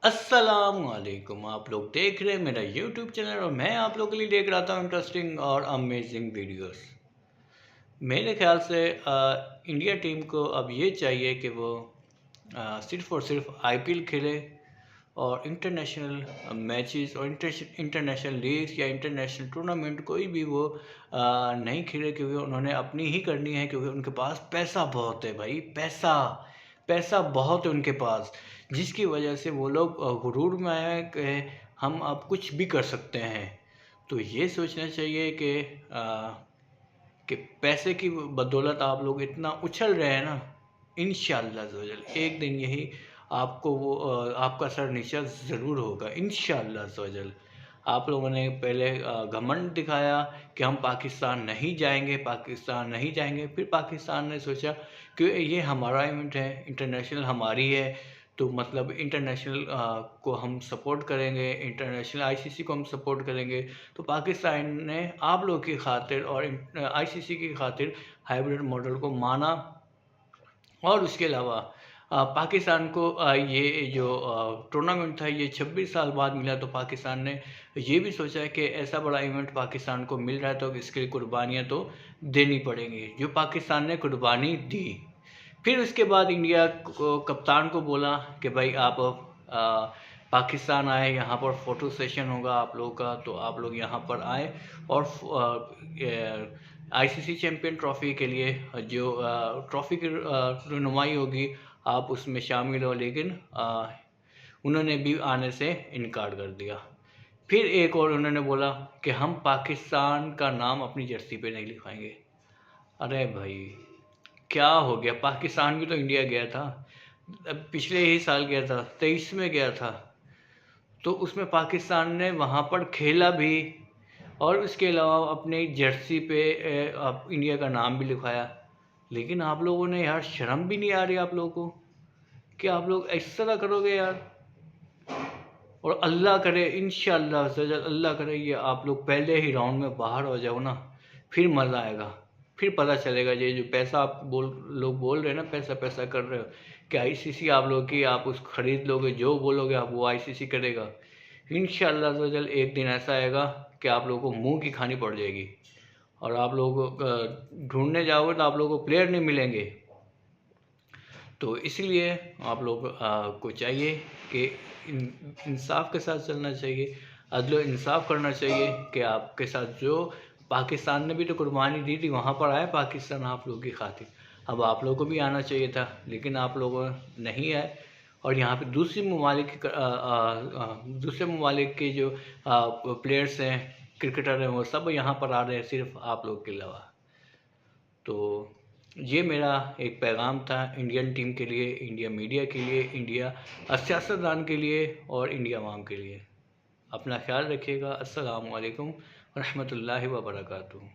अस्सलामुअलैकुम। आप लोग देख रहे हैं मेरा यूट्यूब चैनल और मैं आप लोगों के लिए लेकर आता हूँ इंटरेस्टिंग और अमेजिंग वीडियोस। मेरे ख्याल से इंडिया टीम को अब ये चाहिए कि वो सिर्फ़ और सिर्फ आईपीएल खेले और इंटरनेशनल मैचेस और इंटरनेशनल लीग्स या इंटरनेशनल टूर्नामेंट कोई भी वो नहीं खेले, क्योंकि उन्होंने अपनी ही करनी है। क्योंकि उनके पास पैसा बहुत है भाई, पैसा पैसा बहुत है उनके पास, जिसकी वजह से वो लोग गुरूर में आए कि हम अब कुछ भी कर सकते हैं। तो ये सोचना चाहिए कि पैसे की बदौलत आप लोग इतना उछल रहे हैं ना, इंशाअल्लाह ज़वजल एक दिन यही आपको वो आपका सर नीचा ज़रूर होगा इंशाअल्लाह ज़वजल। आप लोगों ने पहले घमंड दिखाया कि हम पाकिस्तान नहीं जाएंगे, पाकिस्तान नहीं जाएंगे। फिर पाकिस्तान ने सोचा कि ये हमारा इवेंट है, इंटरनेशनल हमारी है, तो मतलब इंटरनेशनल को हम सपोर्ट करेंगे, इंटरनेशनल आईसीसी को हम सपोर्ट करेंगे। तो पाकिस्तान ने आप लोगों की खातिर और आईसीसी की खातिर हाइब्रिड मॉडल को माना। और उसके अलावा पाकिस्तान को ये जो टूर्नामेंट था ये 26 साल बाद मिला। तो पाकिस्तान ने ये भी सोचा है कि ऐसा बड़ा इवेंट पाकिस्तान को मिल रहा है तो इसके लिए कुर्बानियाँ तो देनी पड़ेंगी, जो पाकिस्तान ने कुर्बानी दी। फिर उसके बाद इंडिया को कप्तान को बोला कि भाई आप पाकिस्तान आए, यहाँ पर फ़ोटो सेशन होगा आप लोगों का, तो आप लोग यहाँ पर आए और आईसीसी चैम्पियन ट्रॉफ़ी के लिए जो ट्रॉफ़ी की रनुमाई होगी आप उसमें शामिल हो। लेकिन उन्होंने भी आने से इनकार कर दिया। फिर एक और उन्होंने बोला कि हम पाकिस्तान का नाम अपनी जर्सी पे नहीं लिखवाएंगे। अरे भाई क्या हो गया? पाकिस्तान भी तो इंडिया गया था, पिछले ही साल गया था, 23 में गया था। तो उसमें पाकिस्तान ने वहाँ पर खेला भी और उसके अलावा अपनी जर्सी पे आप इंडिया का नाम भी लिखवाया। लेकिन आप लोगों ने यार शर्म भी नहीं आ रही आप लोगों को कि आप लोग इस तरह करोगे यार। और अल्लाह करे इंशाअल्लाह सजल अल्लाह करे ये आप लोग पहले ही राउंड में बाहर हो जाओ ना, फिर मज़ा आएगा। फिर पता चलेगा ये जो पैसा आप लोग बोल रहे हैं ना, पैसा पैसा कर रहे हो, कि आईसीसी आप लोग की आप उस खरीद लोगे, जो बोलोगे आप वो आईसीसी करेगा। इंशाअल्लाह सजल एक दिन ऐसा आएगा कि आप लोगों को मुंह की खानी पड़ जाएगी और आप लोग ढूंढने जाओगे तो आप लोगों को प्लेयर नहीं मिलेंगे। तो इसलिए आप लोग को चाहिए कि इंसाफ के साथ चलना चाहिए, अदल इंसाफ करना चाहिए कि आपके साथ जो पाकिस्तान ने भी तो कुर्बानी दी थी, वहाँ पर आए पाकिस्तान आप लोगों की खातिर। अब आप लोगों को भी आना चाहिए था, लेकिन आप लोगों नहीं आए। और यहाँ पे दूसरे ममालिक के जो प्लेयर्स हैं, क्रिकेटर हैं, वो सब यहाँ पर आ रहे हैं सिर्फ आप लोग के अलावा। तो ये मेरा एक पैगाम था इंडियन टीम के लिए, इंडिया मीडिया के लिए, इंडिया सियासतदान के लिए और इंडिया अवाम के लिए। अपना ख्याल रखिएगा। अस्सलामु अलैकुम रहमतुल्लाहि व बरकातुहू।